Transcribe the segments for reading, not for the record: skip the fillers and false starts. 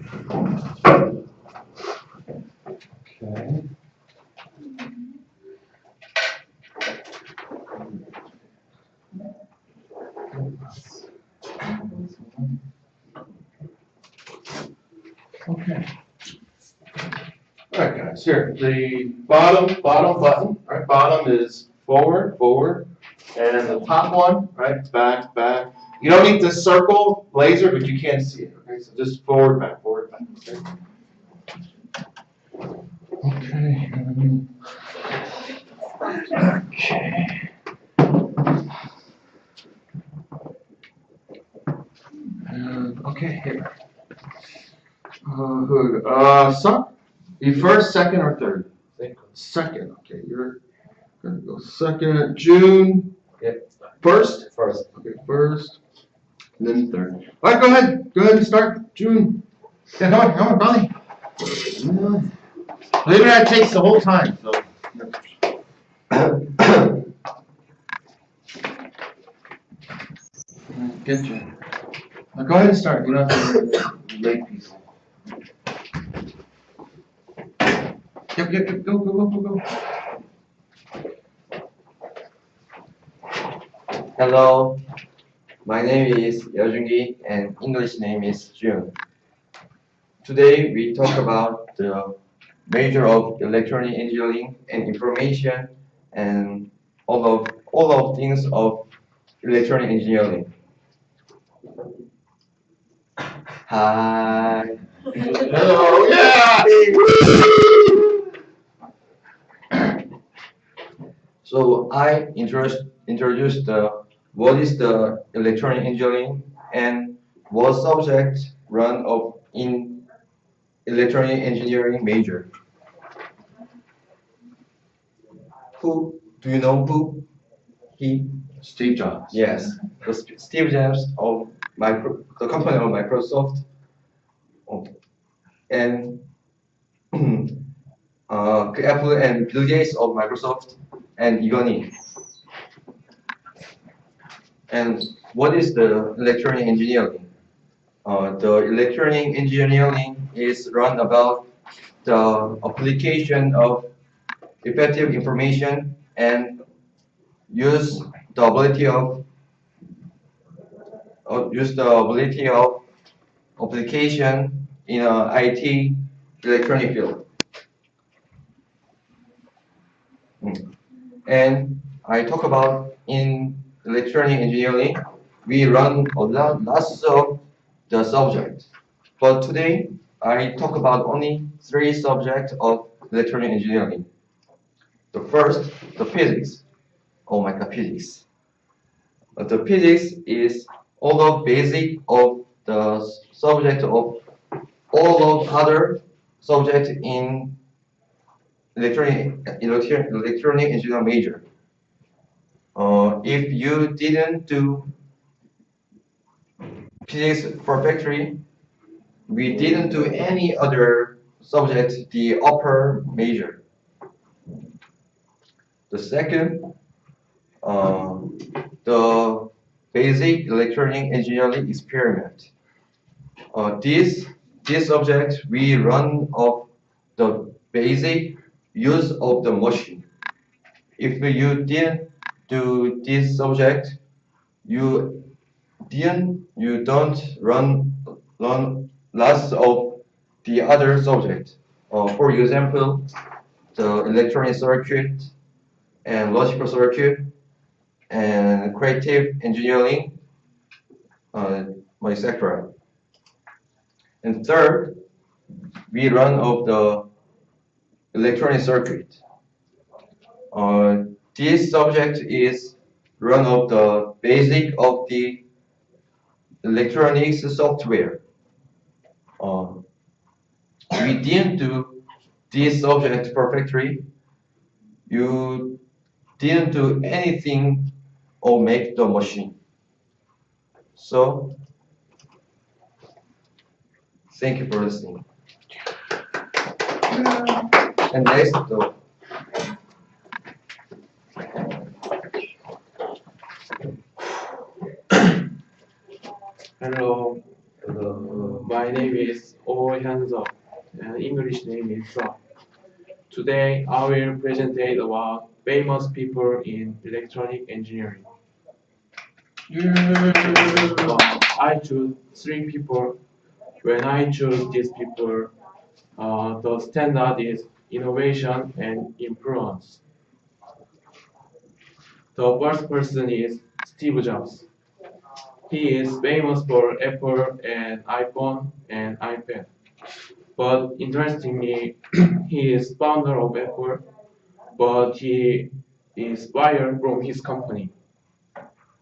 Okay. Okay. All right, guys. Here, the bottom button. Right, bottom is forward, and the top one, right, back. You don't need to circle laser, but you can't see it. Okay, so just forward, back. Okay. Okay. Okay. Okay, here. So, you first, second, or third? Second. Okay, you're gonna go second. June. Yep. First. First. Okay, first. And then third. All right, go ahead. Go ahead and start. June. Yeah, come on, Bonnie. Believe it or not, it takes the whole time. So. Get you. Now go ahead and start. You don't have to be late people. Yep, go. Hello, my name is Yeojungi and English name is June. Today we talk about the major of electronic engineering and information and all of things of electronic engineering. Hi. Hello, yeah! So I introduced what is the electronic engineering and what subject run of in electronic engineering major. Who do you know who? He? Steve Jobs. Yes, Steve Jobs of the company of Microsoft, and Apple and Bill Gates of Microsoft, and Igoni. And what is the electronic engineering? The electronic engineering is run about the application of effective information and use the ability of application in a IT electronic field. And I talk about in electronic engineering, we run lots of the subject. But today, I talk about only 3 subjects of electronic engineering. The first, the physics. Oh my god, physics. The physics is all the basic of the subject of all of other subjects in electronic engineering major. If you didn't do physics perfectly, we didn't do any other subject the upper major. The second, the basic electronic engineering experiment. This subject we run of the basic use of the machine. If you didn't do this subject, you don't run lots of the other subject. For example, the electronic circuit and logical circuit and creative engineering, etc. And third, we run of the electronic circuit. This subject is run of the basic of the electronics software. We didn't do this subject perfectly. You didn't do anything or make the machine. So, thank you for listening. And next, Hello, my My name is Oh Hyun-suk, and English name is Seok. Today, I will present about famous people in electronic engineering. I choose three people. When I choose these people, the standard is innovation and influence. The first person is Steve Jobs. He is famous for Apple and iPhone and iPad. But interestingly, he is founder of Apple, but he is fired from his company.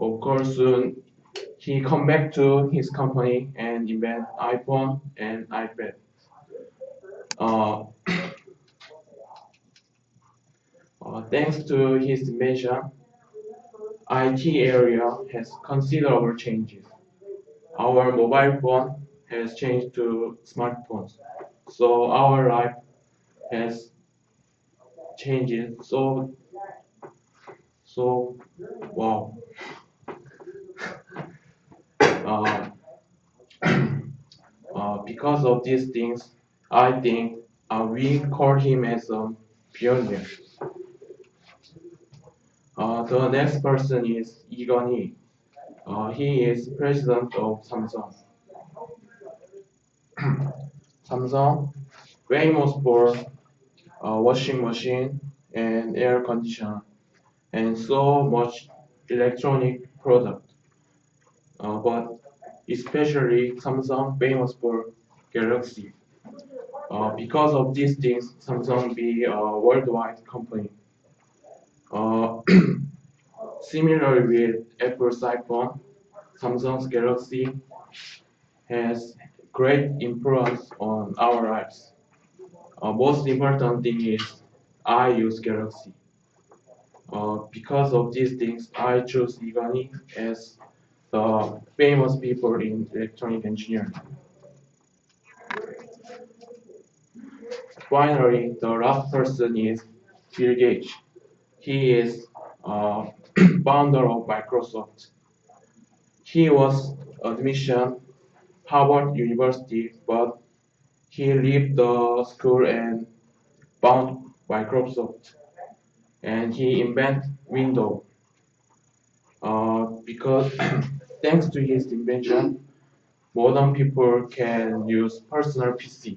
Of course, soon he come back to his company and invent iPhone and iPad. Uh, Thanks to his invention, IT area has considerable changes. Our mobile phone has changed to smartphones, so our life has changed. So wow. Uh, because of these things, I think we call him as a pioneer. The next person is Lee Gun-hee. He is president of Samsung. Samsung, famous for washing machine and air conditioner, and so much electronic product. But especially Samsung famous for Galaxy. Because of these things, Samsung be a worldwide company. Uh, Similarly with Apple's iPhone, Samsung's Galaxy has great influence on our lives. Most important thing is I use Galaxy. Because of these things, I choose Lee Gun-hee as the famous people in electronic engineering. Finally, the last person is Bill Gates. He is founder of Microsoft. He was admission Harvard University, but he left the school and found Microsoft, and he invented Windows. Because thanks to his invention, modern people can use personal PC.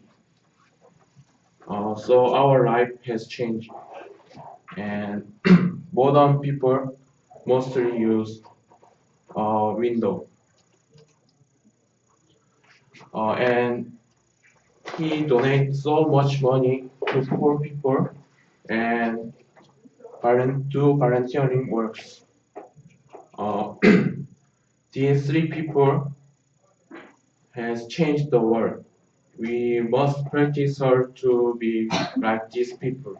So our life has changed, and modern people mostly use Windows. And he donates so much money to poor people and do volunteering works. Uh, these three people has changed the world. We must practice hard to be like these people.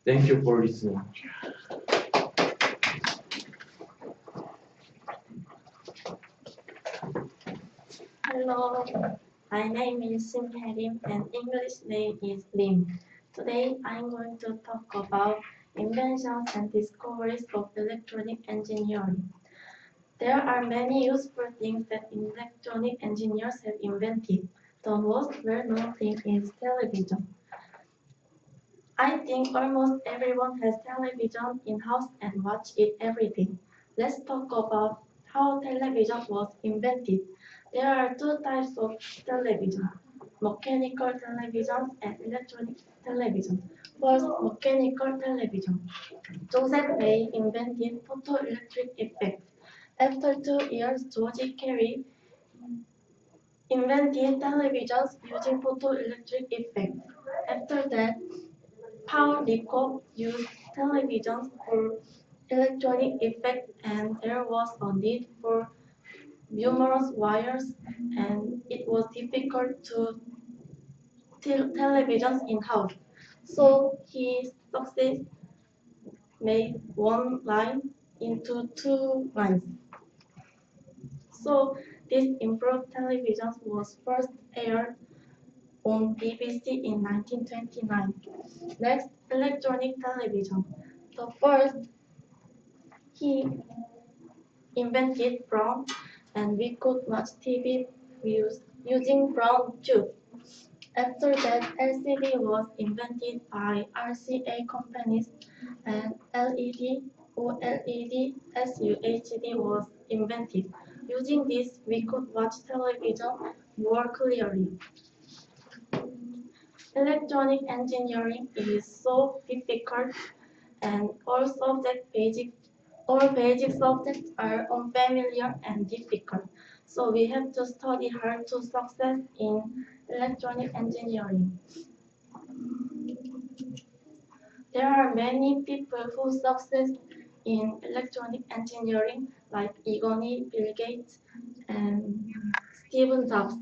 Thank you for listening. Hello, my name is Sim Lim and English name is Lim. Today I'm going to talk about inventions and discoveries of electronic engineering. There are many useful things that electronic engineers have invented. The most well-known thing is television. I think almost everyone has television in-house and watch it every day. Let's talk about how television was invented. There are two types of television, mechanical television and electronic television. First, mechanical television. Joseph May invented photoelectric effect. After 2 years, George Carey invented televisions using photoelectric effect. After that, Paul Nicob used televisions for electronic effect, and there was a need for numerous wires, and it was difficult to televisions in-house. So he succeeded made one line into two lines. So this improved television was first aired on BBC in 1929. Next, electronic television. The first he invented from, and we could watch TV views using brown tube. After that, LCD was invented by RCA companies and LED, OLED, SUHD was invented. Using this, we could watch television more clearly. Electronic engineering is so difficult and all basic subjects are unfamiliar and difficult. So we have to study hard to success in electronic engineering. There are many people who success in electronic engineering like Egoni, Bill Gates, and Steve Jobs.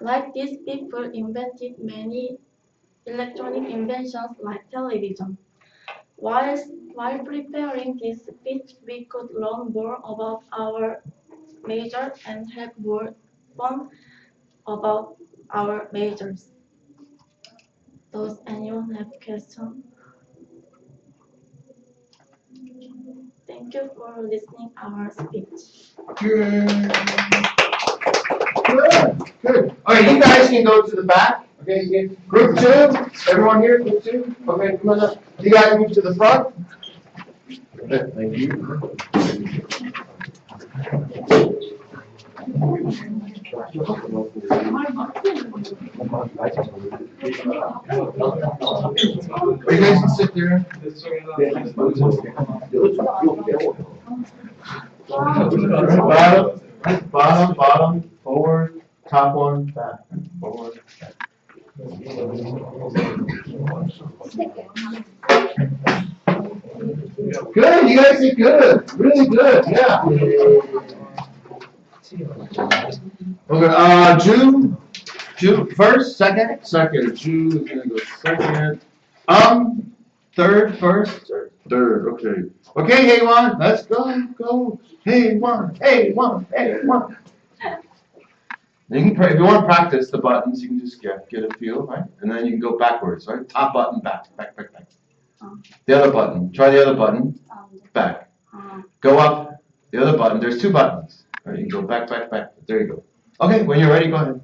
Like these people invented many electronic inventions like television. While preparing this speech, we could learn more about our major and have more fun about our majors. Does anyone have questions? Thank you for listening our speech. Good. Good. All right, you guys can go to the back. Okay, group two. Everyone here, group two. Okay, come on up. You guys move to the front. Okay, thank you. You guys can sit there. Bottom, forward, top one, back, forward. Good, you guys did good, really good, yeah. Okay, Ju, first, second, Ju is gonna go second. Third, first, third, okay. Okay, Haywan, let's go. Haywan. You can if you want to practice the buttons, you can just get a feel, right? And then you can go backwards, right? Top button, back. The other button, try the other button, back. Go up, the other button, there's two buttons. Right, you can go back. There you go. Okay, when you're ready, go ahead.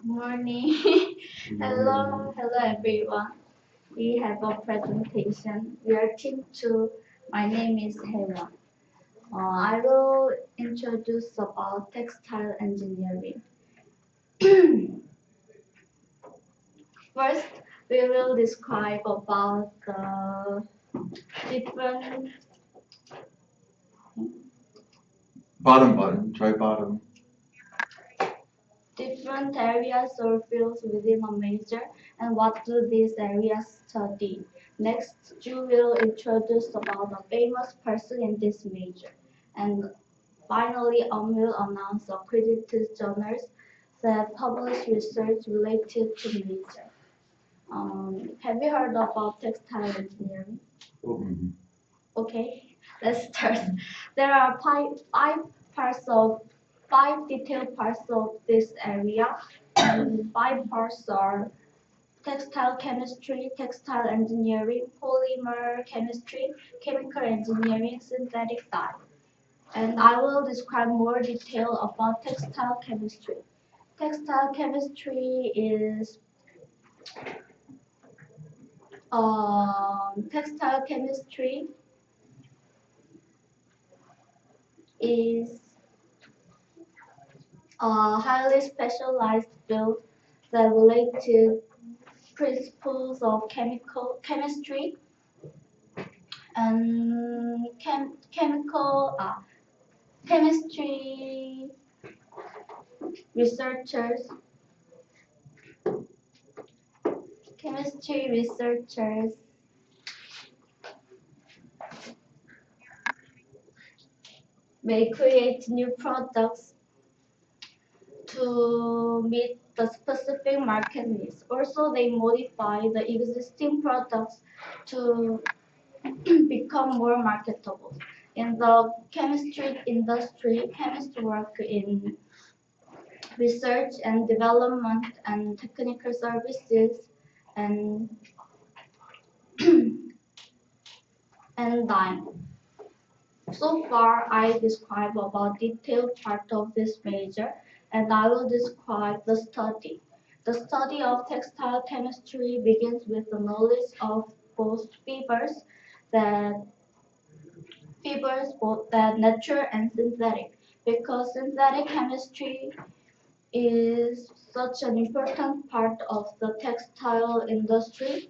Morning. Hello everyone. We have a presentation. We are team 2. My name is Hewa. I will introduce about textile engineering. First, we will describe about the different Bottom button, try bottom. different areas or fields within a major and what do these areas study. Next, you will introduce about a famous person in this major. And finally, will announce accredited journals that publish research related to major. Have you heard about textile engineering? Mm-hmm. Okay, let's start. There are five detailed parts of this area, and 5 parts are textile chemistry, textile engineering, polymer chemistry, chemical engineering, synthetic dye. And I will describe more detail about textile chemistry. Textile chemistry is a highly specialized field that relates to principles of chemistry and chemistry researchers may create new products to meet the specific market needs. Also, they modify the existing products to become more marketable. In the chemistry industry, chemists work in research and development and technical services and dyeing. So far, I described about detailed part of this major, and I will describe the study. The study of textile chemistry begins with the knowledge of both that both that natural and synthetic, because synthetic chemistry is such an important part of the textile industry.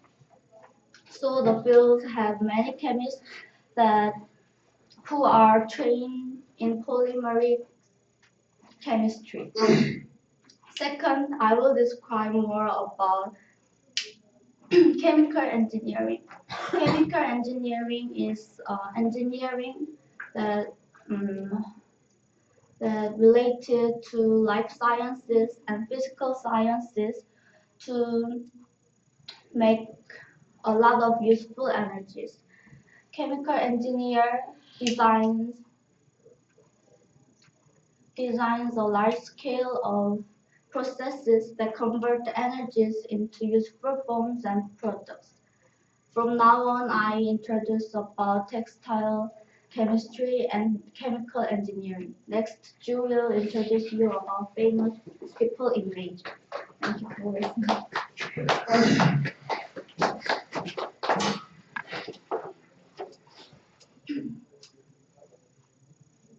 So the fields have many chemists that who are trained in polymeric chemistry. Second, I will describe more about chemical engineering. Chemical engineering is engineering that that related to life sciences and physical sciences to make a lot of useful energies. Chemical engineer designs designs a large scale of processes that convert the energies into useful forms and products. From now on, I introduce about textile chemistry and chemical engineering. Next, Ju will introduce you about famous people in nature. Thank you for listening.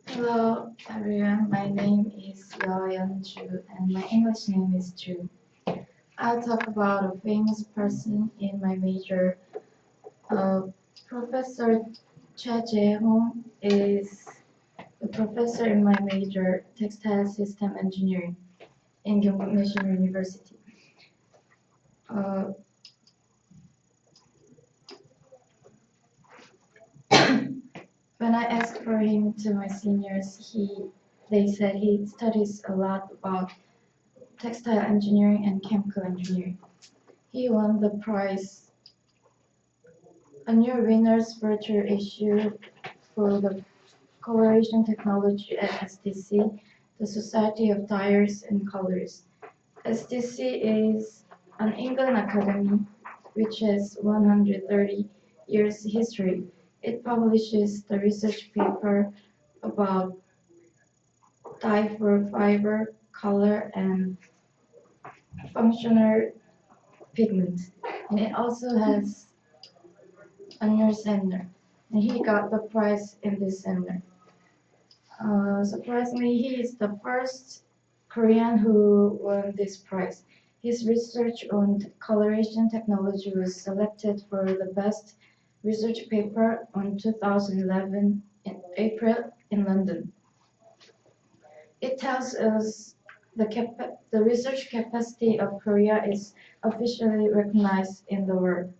Hello everyone, my name is Yeon Ju and my English name is Ju. I'll talk about a famous person in my major. Professor Choi Jae-hong is a professor in my major, Textile System Engineering in Gyeongbuk National University. When I asked for him to my seniors, they said he studies a lot about textile engineering and chemical engineering. He won the prize, a new winner's virtual issue for the coloration technology at SDC, the Society of Dyers and Colors. SDC is an England academy which has 130 years history. It publishes the research paper about dye for fiber, color, and functional pigment. And it also has annual seminar. And he got the prize in this seminar. Surprisingly, he is the first Korean who won this prize. His research on coloration technology was selected for the best research paper on 2011 in April in London. It tells us the research capacity of Korea is officially recognized in the world.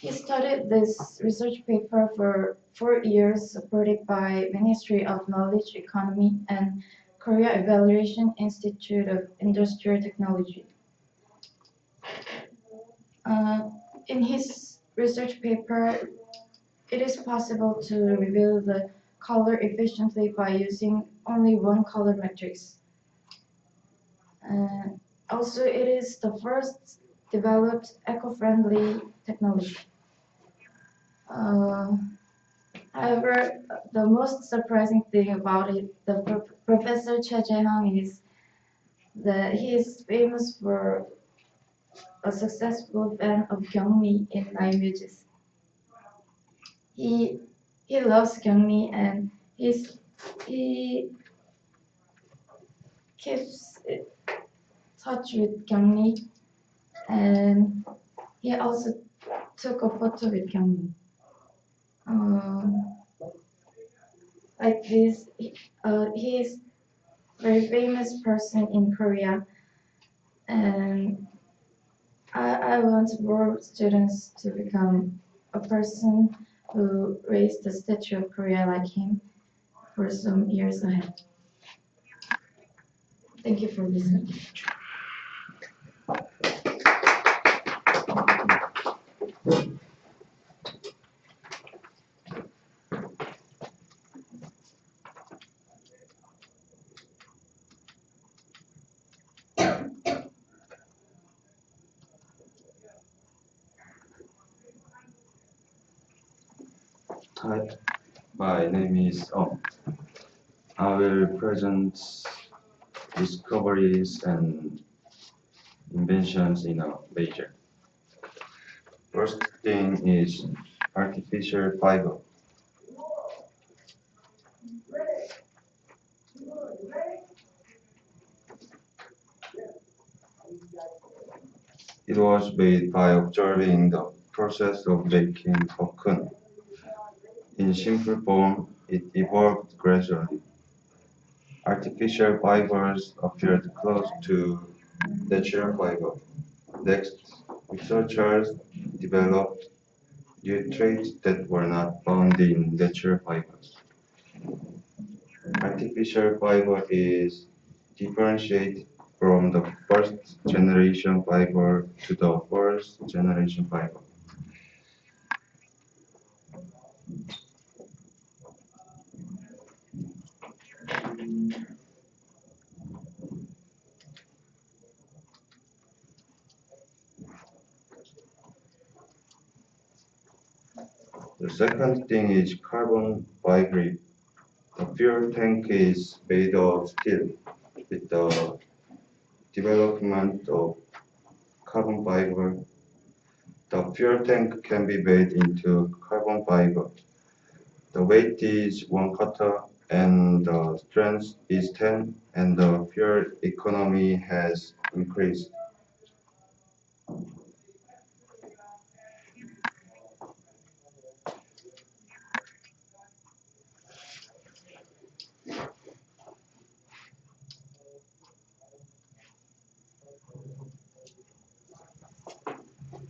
He studied this research paper for 4 years, supported by Ministry of Knowledge Economy and Korea Evaluation Institute of Industrial Technology. In his research paper, it is possible to reveal the color efficiently by using only one color matrix. Also, it is the first developed eco-friendly technology. However, the most surprising thing about it, Professor Choi Jae-hong, is that he is famous for a successful fan of Gyeongmi in Nine Muses. He loves Gyeongmi and he keeps in touch with Gyeongmi, and he also took a photo with Gyeongmi. Like this, he is very famous person in Korea, and I want more students to become a person who raised the statue of Korea like him for some years ahead. Thank you for listening. My name is Om. I will present discoveries and inventions in a major. First thing is artificial fiber. It was made by observing the process of making cocoon. In simple form, it evolved gradually. Artificial fibers appeared close to natural fiber. Next, researchers developed new traits that were not found in natural fibers. Artificial fiber is differentiated from the first generation fiber to the first generation fiber. The second thing is carbon fiber. The fuel tank is made of steel. With the development of carbon fiber, the fuel tank can be made into carbon fiber. The weight is 1 quarter and the strength is 10 and the fuel economy has increased.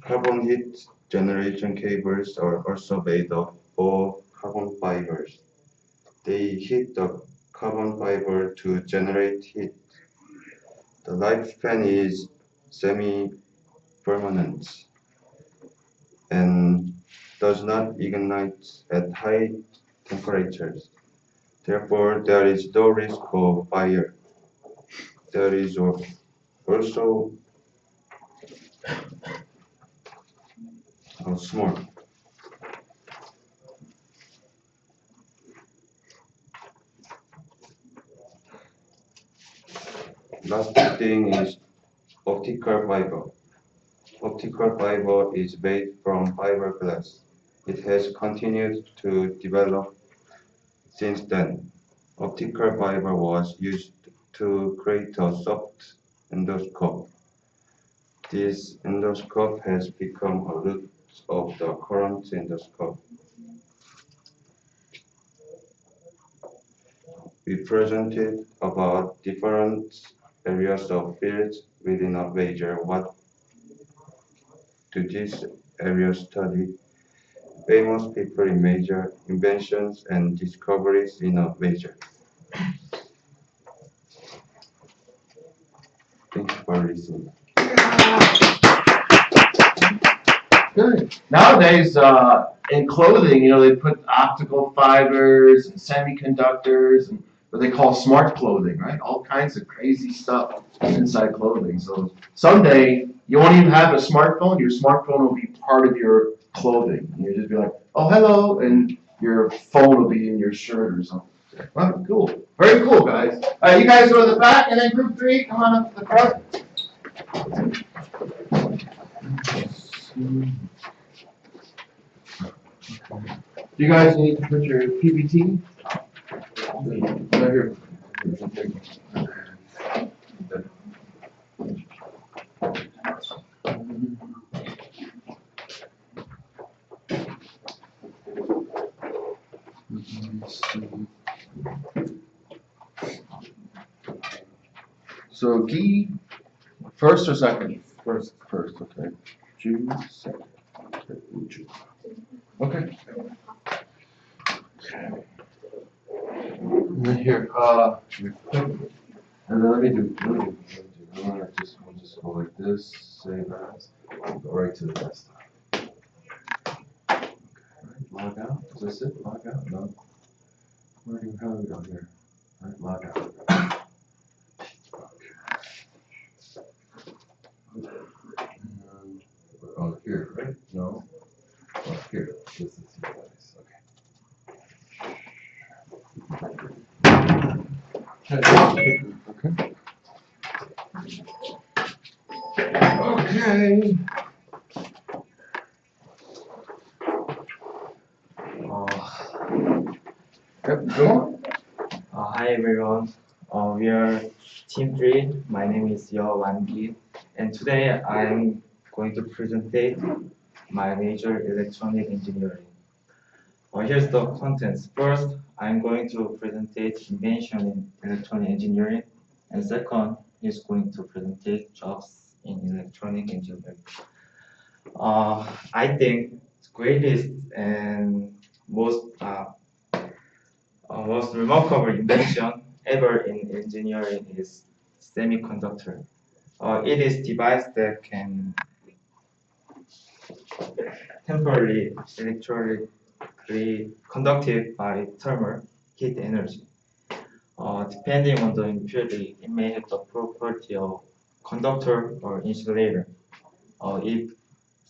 Carbon heat generation cables are also made of carbon fibers. They heat the carbon fiber to generate heat. The lifespan is semi-permanent and does not ignite at high temperatures. Therefore, there is no risk of fire. There is also a small. Last thing is optical fiber. Optical fiber is made from fiberglass. It has continued to develop since then. Optical fiber was used to create a soft endoscope. This endoscope has become a root of the current endoscope. We presented about different areas of fields within a major. What do these areas study? Famous people in major, inventions and discoveries in a major. Thank you for listening. Good. Nowadays, in clothing, they put optical fibers and semiconductors and what they call smart clothing, right? All kinds of crazy stuff inside clothing. So someday you won't even have a smartphone. Your smartphone will be part of your clothing. You'll just be like, oh, hello, and your phone will be in your shirt or something. Well, cool. Very cool, guys. You guys go to the back, and then group 3, come on up to the front. Do you guys need to put your PPT? Right here. So Guy, first or second? First, okay. June, second. Okay. And then here, and then let me do. We'll just go like this, save as, go right to the desktop. Okay, right, log out, is this it, log out, no? How do we go here? Right, log out. Oh, here, right? No. Oh, here. This is the place. Okay. Okay. Hi everyone. We are Team 3. My name is Yeo Wan-gi, and today I'm going to present my major electronic engineering. Here's the contents. First, I'm going to present invention in electronic engineering, and second is going to present jobs in electronic engineering. I think the greatest and most remarkable invention ever in engineering is semiconductor. It is device that can temporarily electrically conducted by thermal heat energy. Depending on the impurity, it may have the property of conductor or insulator. If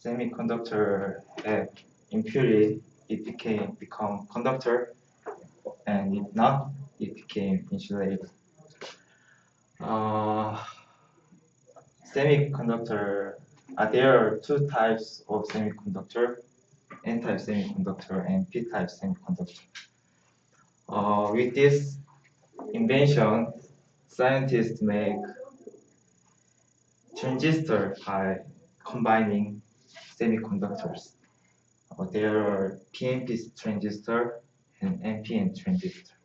semiconductor have impurity, it become conductor, and if not, it became insulator. Semiconductor, there are two types of semiconductor, N-type semiconductor and P-type semiconductor. With this invention, scientists make transistor by combining semiconductors. There are PNP transistor and NPN transistor.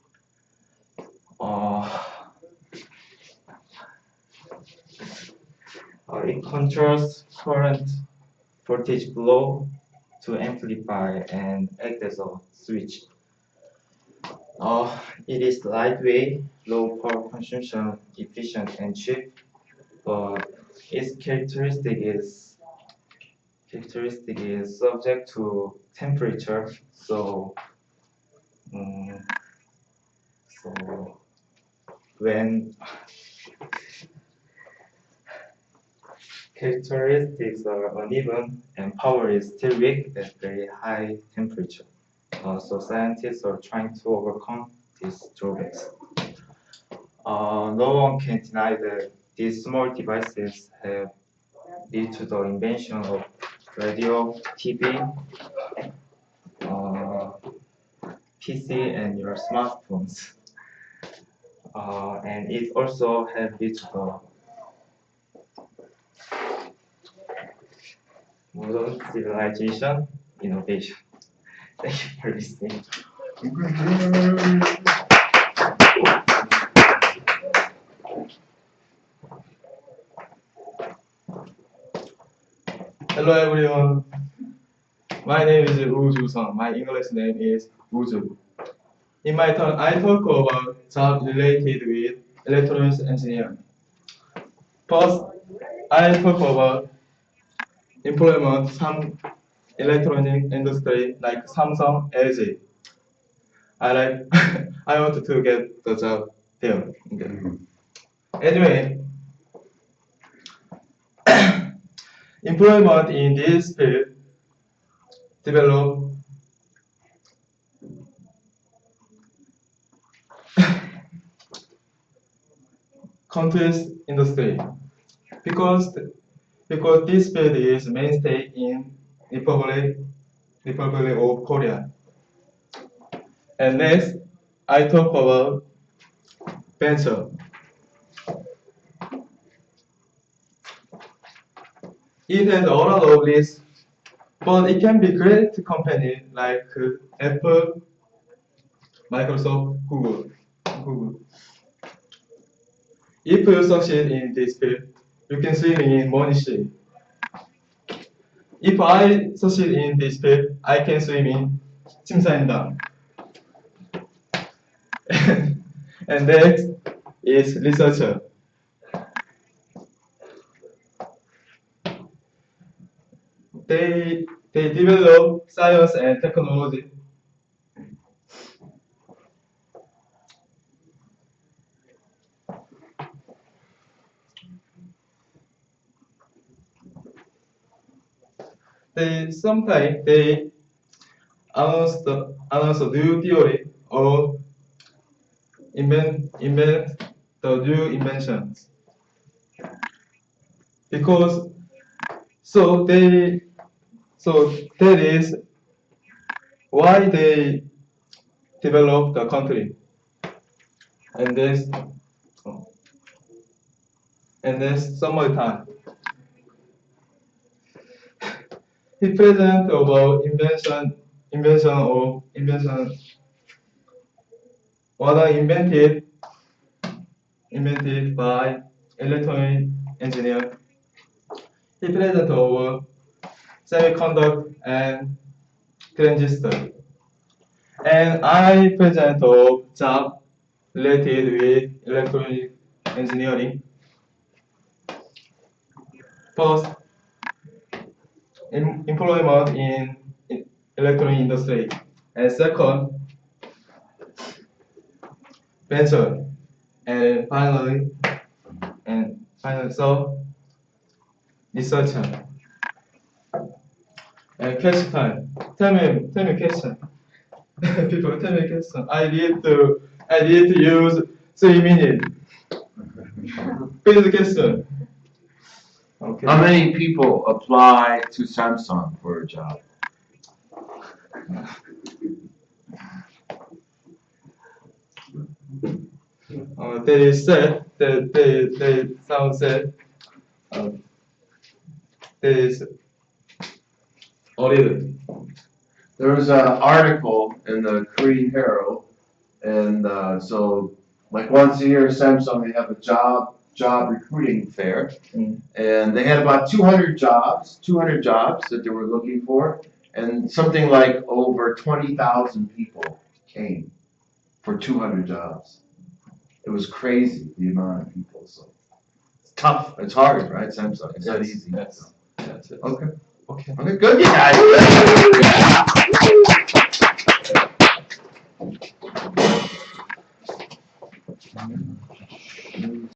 It controls current voltage flow to amplify and act as a switch. It is lightweight, low power consumption, efficient, and cheap. But its characteristic is subject to temperature. So when characteristics are uneven and power is still weak at very high temperature. So scientists are trying to overcome these drawbacks. No one can deny that these small devices have led to the invention of radio, TV, PC, and your smartphones. And it also has led to the modern civilization innovation. Thank you for listening. Hello everyone. My name is Woo Joo-sung. My English name is Woo Joo. In my turn, I talk about jobs related with electronics engineering. First, I talk about employment some electronic industry like Samsung, LG. I want to get the job there. Okay. Anyway, employment in this field develop country's industry because this field is mainstay in Republic of Korea. And next, I talk about venture. It has a lot of risk, but it can be great company like Apple, Microsoft, Google. If you succeed in this field, you can swim in money sea. If I succeed in this field, I can swim in Chimsaendam. And next is researcher. They develop science and technology. Sometimes they announce a new theory or invent new inventions. Because so that is why they develop the country. And this summertime. He present about invention what are invented by electronic engineer. He present over semiconductor and transistor. And I present of job related with electronic engineering. First, employment in electronic industry. And second, venture. And finally, so researcher. And question time. Tell me question. People tell me question. I need to use 3 minutes. Please question. Okay. How many people apply to Samsung for a job? They said that they sound said there is audited. There was an article in the Korean Herald, and so like once a year, Samsung, they have a job recruiting fair, and they had about 200 jobs that they were looking for, and something like over 20,000 people came for 200 jobs. It was crazy, the amount of people, so it's tough, it's hard, right, Samsung, it's not easy. Yes. Yes. Okay. Okay. Okay, good, you guys.